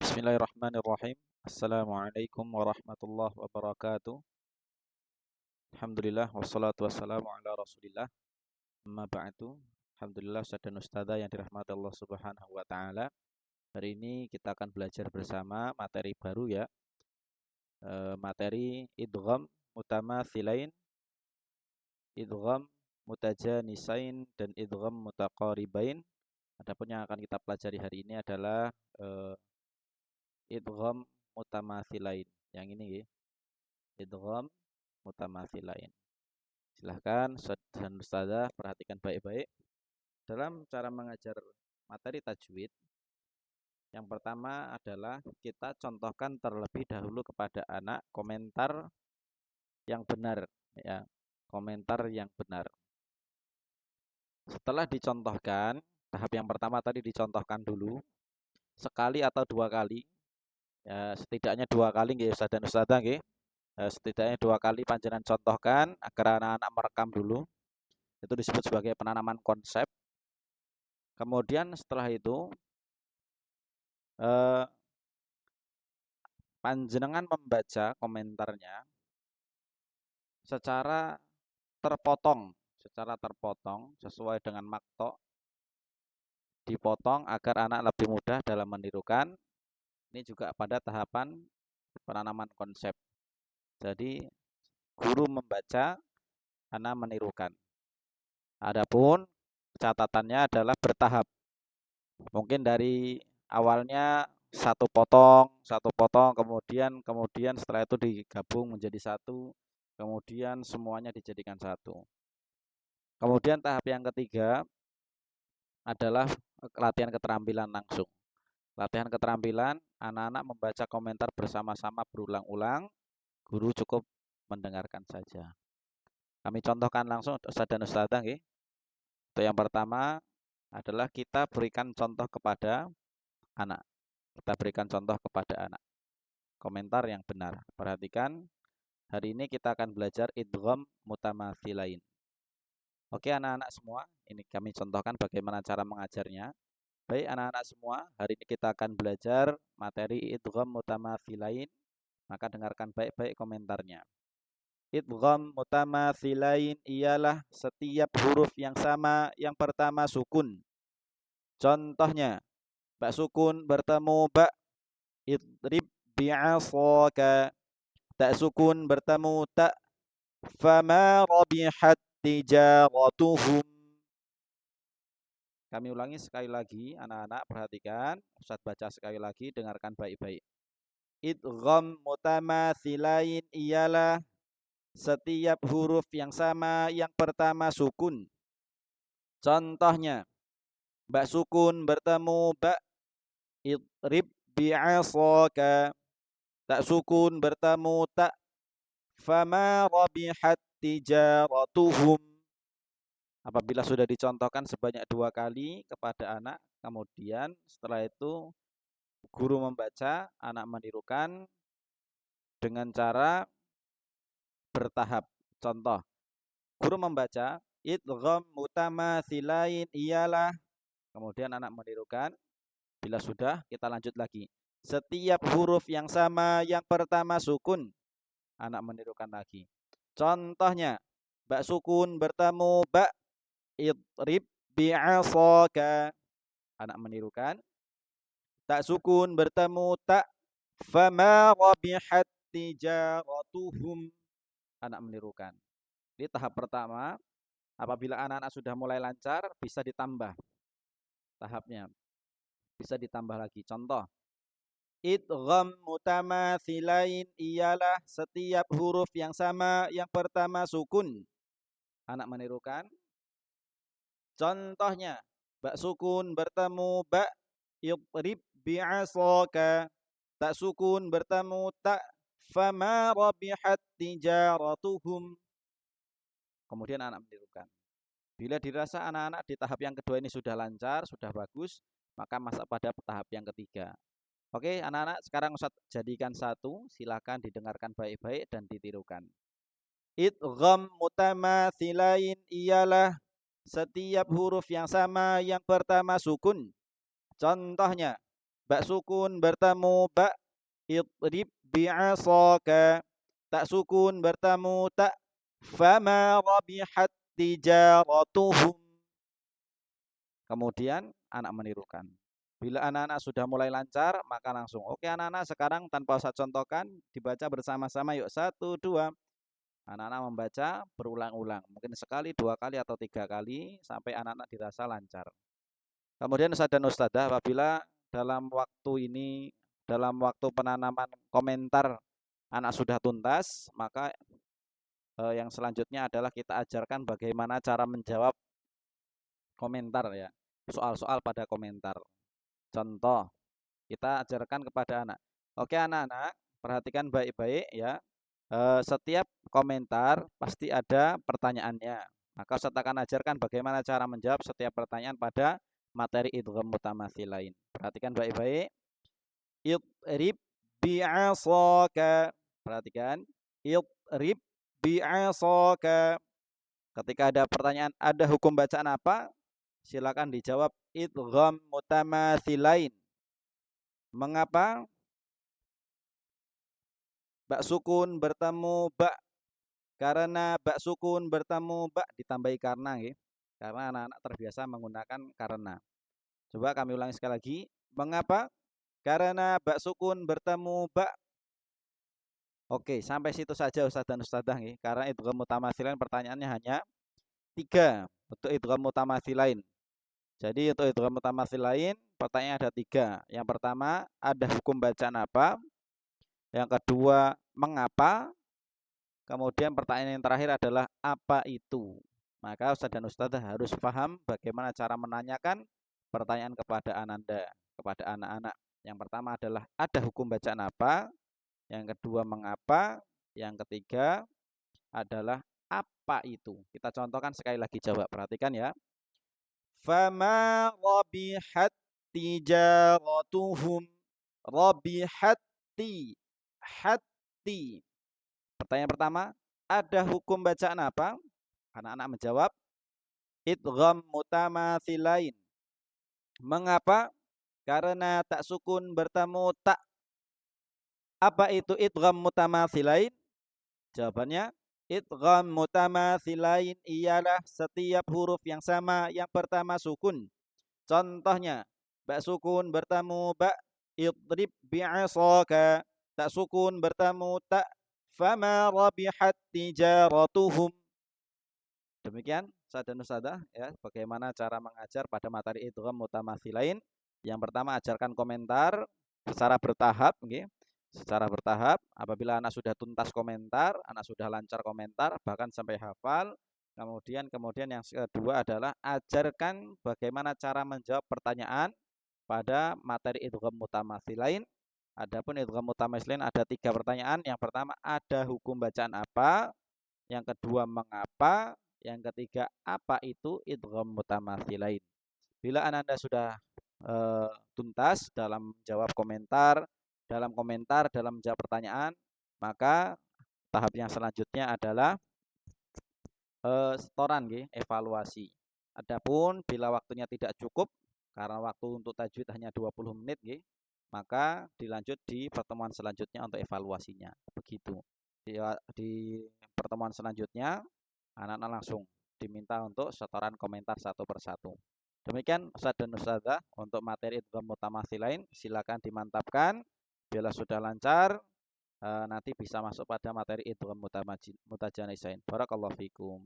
Bismillahirrahmanirrahim. Assalamualaikum warahmatullahi wabarakatuh. Alhamdulillah wassalatu wassalamu ala Rasulillah. Amma ba'du. Alhamdulillah ustaz dan ustazah yang dirahmati Allah Subhanahu wa taala. Hari ini kita akan belajar bersama materi baru ya. Materi idgham mutamatsilain, idgham mutajanisain dan idgham mutaqaribain. Adapun yang akan kita pelajari hari ini adalah idgham mutamatsilain. Yang ini ya. Idgham mutamatsilain. Silahkan Ustaz dan Ustazah perhatikan baik-baik. Dalam cara mengajar materi tajwid, yang pertama adalah kita contohkan terlebih dahulu kepada anak komentar yang benar ya, komentar yang benar. Setelah dicontohkan, tahap yang pertama tadi dicontohkan dulu sekali atau dua kali. Ya, setidaknya dua kali nggih Ustaz dan Ustazah nggih. Setidaknya dua kali panjenengan contohkan agar anak-anak merekam dulu. Itu disebut sebagai penanaman konsep. Kemudian setelah itu panjenengan membaca komentarnya secara terpotong sesuai dengan maktok, dipotong agar anak lebih mudah dalam menirukan. Ini juga pada tahapan penanaman konsep. Jadi guru membaca, anak menirukan. Adapun catatannya adalah bertahap. Mungkin dari awalnya satu potong, kemudian setelah itu digabung menjadi satu, kemudian semuanya dijadikan satu. Kemudian tahap yang ketiga adalah latihan keterampilan langsung. Latihan keterampilan, anak-anak membaca komentar bersama-sama berulang-ulang, guru cukup mendengarkan saja. Kami contohkan langsung Ustaz dan Ustazah nggih. Untuk yang pertama adalah kita berikan contoh kepada anak. Kita berikan contoh kepada anak. Komentar yang benar. Perhatikan, hari ini kita akan belajar idgham mutamatsilain. Oke anak-anak semua, ini kami contohkan bagaimana cara mengajarnya. Baik anak-anak semua, hari ini kita akan belajar materi idgham mutamatsilain. Maka dengarkan baik-baik komentarnya. Idgham mutamatsilain ialah setiap huruf yang sama yang pertama sukun. Contohnya, ba sukun bertemu ba, idrib bi'asaka. Tak sukun bertemu tak, fama rabihat tijaratuhum. Kami ulangi sekali lagi, anak-anak perhatikan. Ustaz baca sekali lagi, dengarkan baik-baik. Idgham mutamatsilain ialah setiap huruf yang sama yang pertama sukun. Contohnya, ba sukun bertemu ba, idrib bi'asaka. Tak sukun bertemu tak, fama rabihat tijaratuhum. Apabila sudah dicontohkan sebanyak dua kali kepada anak, kemudian setelah itu guru membaca, anak menirukan dengan cara bertahap. Contoh, guru membaca, idgham mutamatsilain ialah, kemudian anak menirukan. Bila sudah, kita lanjut lagi. Setiap huruf yang sama yang pertama sukun, anak menirukan lagi. Contohnya, ba sukun bertemu ba, idrib bi'asaka. Anak menirukan. Tak sukun bertemu tak, fama rabihat tijaratuhum. Anak menirukan. Ini tahap pertama. Apabila anak-anak sudah mulai lancar, bisa ditambah tahapnya. Bisa ditambah lagi. Contoh, idgham mutamatsilain ialah setiap huruf yang sama yang pertama sukun. Anak menirukan. Contohnya, ba sukun bertemu ba, idrib bi'asaka. Tak sukun bertemu tak, fama rabihat tijaratuhum. Kemudian anak menirukan. Bila dirasa anak-anak di tahap yang kedua ini sudah lancar, sudah bagus, maka masuk pada tahap yang ketiga. Oke, anak-anak sekarang Ustaz jadikan satu, silakan didengarkan baik-baik dan ditirukan. Idgham mutamatsilain ialah setiap huruf yang sama yang pertama sukun. Contohnya, Ba sukun bertemu ba, idrib bi'asaka. Tak sukun bertemu tak, fama rabihat tijaratuhum. Kemudian anak menirukan. Bila anak-anak sudah mulai lancar, maka langsung. Oke anak-anak, sekarang tanpa usah contohkan, dibaca bersama-sama yuk. 1, 2. Anak-anak membaca berulang-ulang. Mungkin sekali, 2 kali, atau 3 kali, sampai anak-anak dirasa lancar. Kemudian Ustadz dan Ustadzah, apabila dalam waktu ini, dalam waktu penanaman komentar, anak sudah tuntas, maka yang selanjutnya adalah kita ajarkan bagaimana cara menjawab komentar ya. Soal-soal pada komentar. Contoh, kita ajarkan kepada anak. Oke anak-anak, perhatikan baik-baik ya. Setiap komentar pasti ada pertanyaannya. Maka Ustaz akan ajarkan bagaimana cara menjawab setiap pertanyaan pada materi idgham mutamathilain. Perhatikan baik-baik. Idrib bi'asaka. Perhatikan. Idrib bi'asaka. Ketika ada pertanyaan, ada hukum bacaan apa? Silakan dijawab idgham mutamathilain. Mengapa? Ba sukun bertemu ba, karena ba sukun bertemu ba ditambahi karena ya. Karena anak-anak terbiasa menggunakan karena. Coba kami ulangi sekali lagi. Mengapa? Karena ba sukun bertemu ba. Oke, sampai situ saja Ustaz dan Ustadzah ya. Karena idgham mutamathilain pertanyaannya hanya 3 untuk idgham mutamathilain. Jadi untuk idgham mutamathilain pertanyaan ada 3. Yang pertama, ada hukum bacaan apa? Yang kedua, mengapa? Kemudian pertanyaan yang terakhir adalah apa itu? Maka Ustaz dan Ustadzah harus paham bagaimana cara menanyakan pertanyaan kepada Ananda, kepada anak-anak. Yang pertama adalah ada hukum bacaan apa? Yang kedua mengapa? Yang ketiga adalah apa itu? Kita contohkan sekali lagi jawab. Perhatikan ya. Fama rabihat tijaratuhum. Rabihati. Hati. Pertanyaan pertama, ada hukum bacaan apa? Anak-anak menjawab, idgham mutamathilain. Mengapa? Karena tak sukun bertemu tak. Apa itu idgham mutamathilain? Jawabannya, idgham mutamathilain ialah setiap huruf yang sama yang pertama sukun. Contohnya, ba sukun bertemu ba, idrib bi'asaka. Tak sukun bertemu tak, fama rabihat tijaratuhum. Demikian Ustaz dan Ustadzah ya, bagaimana cara mengajar pada materi idgham mutamathilain. Yang pertama ajarkan komentar secara bertahap nggih. Secara bertahap, apabila anak sudah tuntas komentar, anak sudah lancar komentar bahkan sampai hafal. Kemudian yang kedua adalah ajarkan bagaimana cara menjawab pertanyaan pada materi idgham mutamathilain. Adapun idgham mutamathilain ada 3 pertanyaan. Yang pertama, ada hukum bacaan apa? Yang kedua, mengapa? Yang ketiga, apa itu idgham mutamathilain? Bila Anda sudah tuntas dalam jawab komentar, dalam menjawab pertanyaan, maka tahap yang selanjutnya adalah setoran nggih, evaluasi. Adapun bila waktunya tidak cukup karena waktu untuk tajwid hanya 20 menit nggih, maka dilanjut di pertemuan selanjutnya untuk evaluasinya. Begitu. Di pertemuan selanjutnya anak-anak langsung diminta untuk setoran komentar satu persatu. Demikian Ustaz dan Ustazah untuk materi idgham mutamathilain, silakan dimantapkan. Bila sudah lancar, nanti bisa masuk pada materi idgham mutajanisain. Barakallahu fikum.